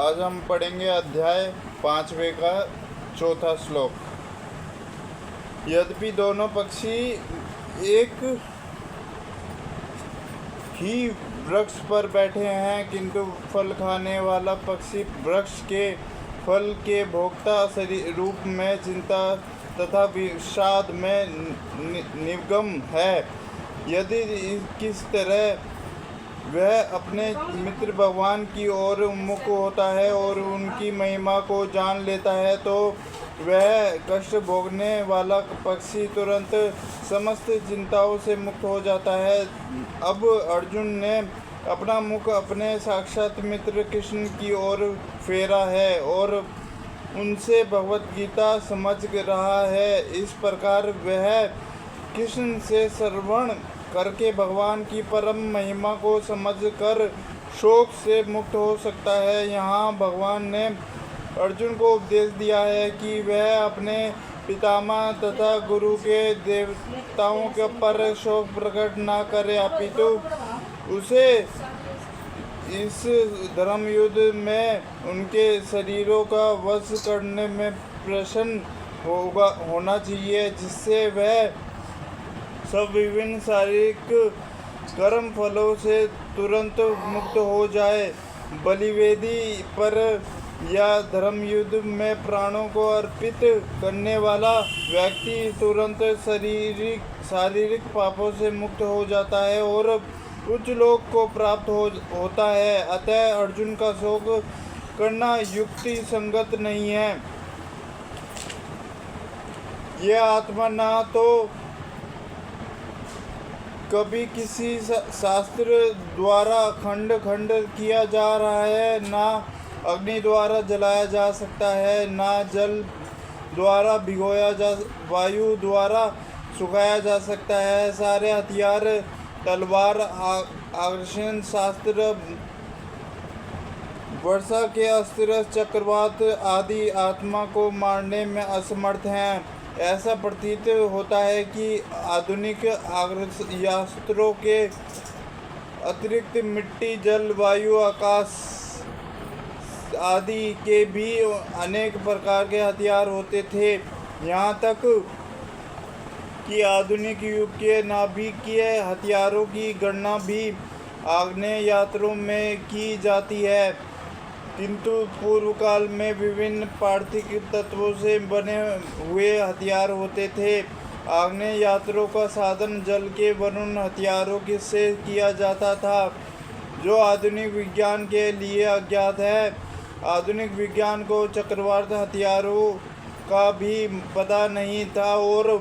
आज हम पढ़ेंगे अध्याय 5वें का 4था श्लोक। यद्यपि दोनों पक्षी एक ही वृक्ष पर बैठे हैं, किंतु फल खाने वाला पक्षी वृक्ष के फल के भोक्ता रूप में चिंता तथा विषाद में निमग्न है। यदि किस तरह वह अपने मित्र भगवान की ओर उन्मुख होता है और उनकी महिमा को जान लेता है, तो वह कष्ट भोगने वाला पक्षी तुरंत समस्त चिंताओं से मुक्त हो जाता है। अब अर्जुन ने अपना मुख अपने साक्षात मित्र कृष्ण की ओर फेरा है और उनसे भगवत गीता समझ रहा है। इस प्रकार वह कृष्ण से श्रवण करके भगवान की परम महिमा को समझकर शोक से मुक्त हो सकता है। यहाँ भगवान ने अर्जुन को उपदेश दिया है कि वह अपने पितामह तथा गुरु के देवताओं के पर शोक प्रकट न करे, अपितु उसे इस धर्म युद्ध में उनके शरीरों का वश करने में प्रसन्न होना चाहिए, जिससे वह सब विभिन्न शारीरिक कर्म फलों से तुरंत मुक्त हो जाए। बलिवेदी पर या धर्म युद्ध में प्राणों को अर्पित करने वाला व्यक्ति तुरंत शारीरिक पापों से मुक्त हो जाता है और उच्च लोक को प्राप्त होता है। अतः अर्जुन का शोक करना युक्ति संगत नहीं है। यह आत्मा ना तो कभी किसी शास्त्र द्वारा खंड किया जा रहा है, ना अग्नि द्वारा जलाया जा सकता है, ना जल द्वारा भिगोया वायु द्वारा सुखाया जा सकता है। सारे हथियार, तलवार, आकर्षण शास्त्र, वर्षा के अस्त्र, चक्रवात आदि आत्मा को मारने में असमर्थ हैं। ऐसा प्रतीत होता है कि आधुनिक अस्त्रों के अतिरिक्त मिट्टी, जल, वायु, आकाश आदि के भी अनेक प्रकार के हथियार होते थे। यहाँ तक कि आधुनिक युग के नाभिकीय हथियारों की गणना भी आग्नेयास्त्रों में की जाती है, किंतु पूर्व काल में विभिन्न पार्थिव तत्वों से बने हुए हथियार होते थे। आग्नेयास्त्रों का साधन जल के वरुण हथियारों से किया जाता था, जो आधुनिक विज्ञान के लिए अज्ञात है। आधुनिक विज्ञान को चक्रवात हथियारों का भी पता नहीं था और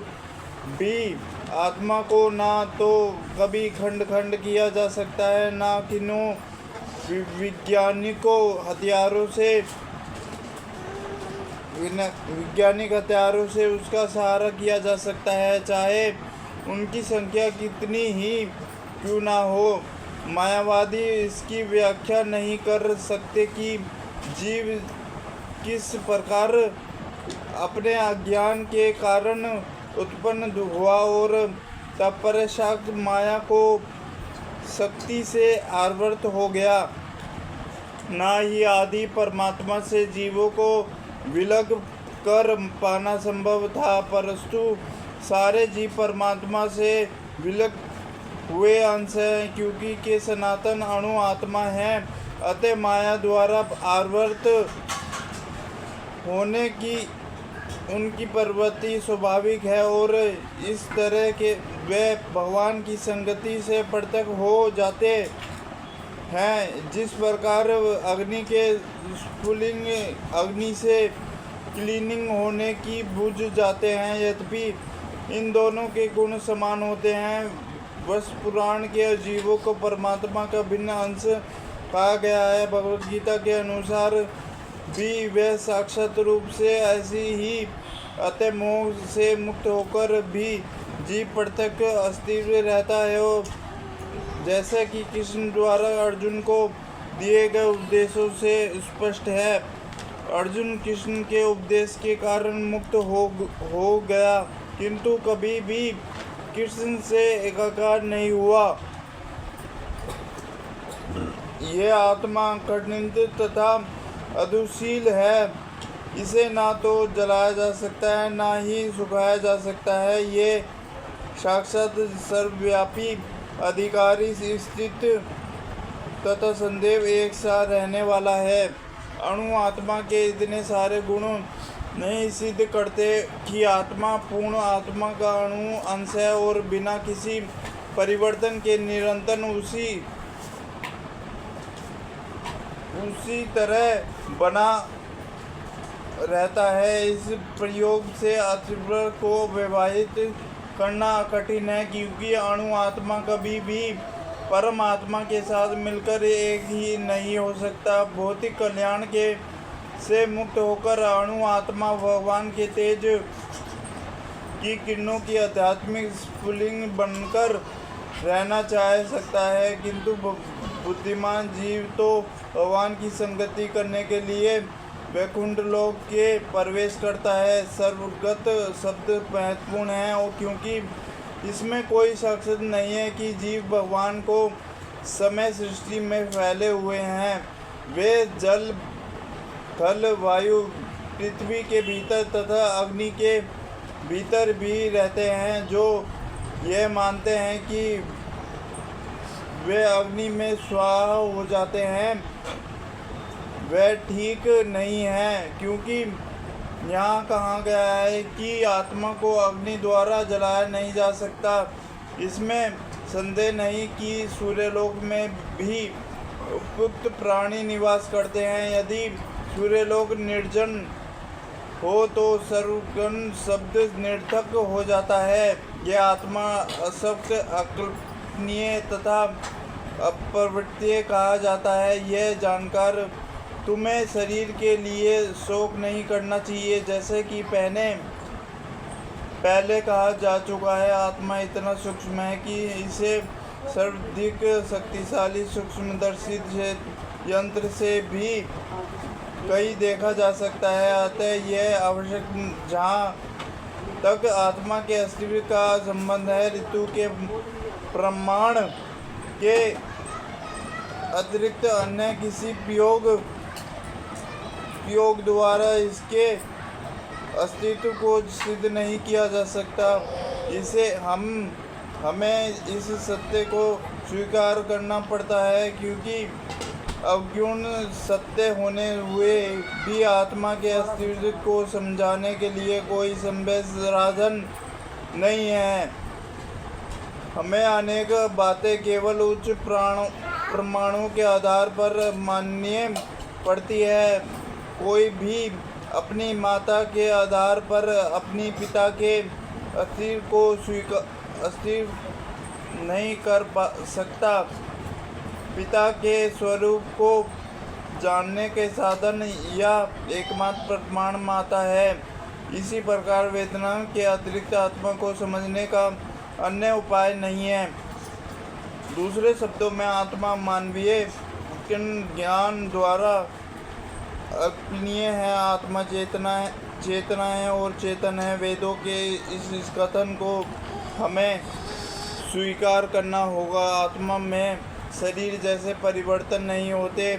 भी आत्मा को ना तो कभी खंड किया जा सकता है, ना किन्हों वैज्ञानिक हथियारों से उसका सहारा किया जा सकता है, चाहे उनकी संख्या कितनी ही क्यों ना हो। मायावादी इसकी व्याख्या नहीं कर सकते कि जीव किस प्रकार अपने अज्ञान के कारण उत्पन्न हुआ और तत्पश्चात माया को शक्ति से आवृत हो गया। ना ही आदि परमात्मा से जीवों को विलग कर पाना संभव था, परंतु सारे जीव परमात्मा से विलग हुए अंश हैं, क्योंकि के सनातन अणु आत्मा हैं। अतः माया द्वारा आवृत होने की उनकी प्रवृत्ति स्वाभाविक है और इस तरह के वे भगवान की संगति से पृथक हो जाते हैं। जिस प्रकार अग्नि के स्फुलिंग अग्नि से क्लीनिंग होने की बुझ जाते हैं, यद्यपि इन दोनों के गुण समान होते हैं। वश पुराण के जीवों को परमात्मा का भिन्न अंश कहा गया है। भगवद गीता के अनुसार भी वह साक्षात रूप से ऐसी ही अतः मोह से मुक्त होकर भी जीव पृथक अस्तित्व रहता है, और जैसा कि कृष्ण द्वारा अर्जुन को दिए गए उपदेशों से स्पष्ट है। अर्जुन कृष्ण के उपदेश के कारण मुक्त हो गया, किंतु कभी भी कृष्ण से एकाकार नहीं हुआ। यह आत्मा खंडित तथा अदुशील है। इसे ना तो जलाया जा सकता है, ना ही सुखाया जा सकता है। ये साक्षात सर्वव्यापी, अधिकारी, स्थित तथा सदैव एक साथ रहने वाला है। अणु आत्मा के इतने सारे गुण नहीं सिद्ध करते कि आत्मा पूर्ण आत्मा का अणु अंश है और बिना किसी परिवर्तन के निरंतर उसी तरह बना रहता है। इस प्रयोग से अस्तित्व को विभाजित करना कठिन है, क्योंकि अणु आत्मा कभी भी परमात्मा के साथ मिलकर एक ही नहीं हो सकता। भौतिक कल्याण के से मुक्त होकर अणु आत्मा भगवान के तेज की किरणों की आध्यात्मिक स्फुलिंग बनकर रहना चाह सकता है, किंतु बुद्धिमान जीव तो भगवान की संगति करने के लिए वैकुंठ लोक के प्रवेश करता है। सर्वगत शब्द महत्वपूर्ण है, और क्योंकि इसमें कोई शक नहीं है कि जीव भगवान को समय सृष्टि में फैले हुए हैं। वे जल, थल, वायु, पृथ्वी के भीतर तथा अग्नि के भीतर भी रहते हैं। जो यह मानते हैं कि वे अग्नि में स्वाहा हो जाते हैं, वह ठीक नहीं है, क्योंकि यहाँ कहा गया है कि आत्मा को अग्नि द्वारा जलाया नहीं जा सकता। इसमें संदेह नहीं कि सूर्यलोक में भी उपयुक्त प्राणी निवास करते हैं। यदि सूर्यलोक निर्जन हो तो सर्वगण शब्द निरर्थक हो जाता है। यह आत्मा अशक्त, अकल्पनीय तथा अपरिवर्तनीय कहा जाता है। यह जानकर तुम्हें शरीर के लिए शोक नहीं करना चाहिए। जैसे कि पहले कहा जा चुका है, आत्मा इतना सूक्ष्म है कि इसे सर्वाधिक शक्तिशाली सूक्ष्मदर्शी यंत्र से भी कहीं देखा जा सकता है। अतः यह आवश्यक, जहाँ तक आत्मा के अस्तित्व का संबंध है, ऋतु के प्रमाण के अतिरिक्त अन्य किसी प्रयोग द्वारा इसके अस्तित्व को सिद्ध नहीं किया जा सकता। हमें इस सत्य को स्वीकार करना पड़ता है, क्योंकि अवगुण सत्य होने हुए भी आत्मा के अस्तित्व को समझाने के लिए कोई संभव साधन नहीं है। हमें अनेक बातें केवल उच्च प्रमाणों के आधार पर माननी पड़ती है। कोई भी अपनी माता के आधार पर अपनी पिता के अस्तित्व को अस्तित्व नहीं कर सकता। पिता के स्वरूप को जानने के साधन या एकमात्र प्रमाण माता है। इसी प्रकार वेदना के अतिरिक्त आत्मा को समझने का अन्य उपाय नहीं है। दूसरे शब्दों में आत्मा मानवीय ज्ञान द्वारा अकल्पनीय है। आत्मा चेतना है और चेतन है। वेदों के इस कथन को हमें स्वीकार करना होगा। आत्मा में शरीर जैसे परिवर्तन नहीं होते।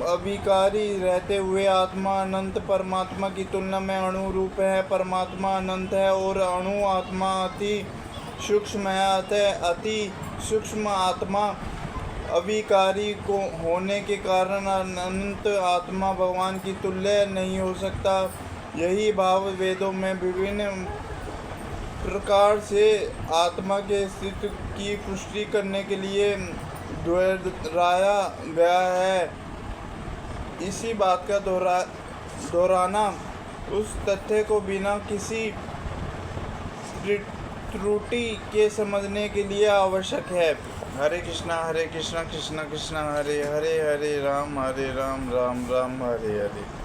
अविकारी रहते हुए आत्मा अनंत परमात्मा की तुलना में अणु रूप है। परमात्मा अनंत है और अणु आत्मा अति सूक्ष्म है। अतः अति सूक्ष्म आत्मा अविकारी को होने के कारण अनंत आत्मा भगवान की तुल्य नहीं हो सकता। यही भाव वेदों में विभिन्न प्रकार से आत्मा के अस्तित्व की पुष्टि करने के लिए दोहराया गया है। इसी बात का दोहराना उस तथ्य को बिना किसी त्रुटि के समझने के लिए आवश्यक है। हरे कृष्णा कृष्णा कृष्णा हरे हरे, हरे राम राम राम हरे हरे।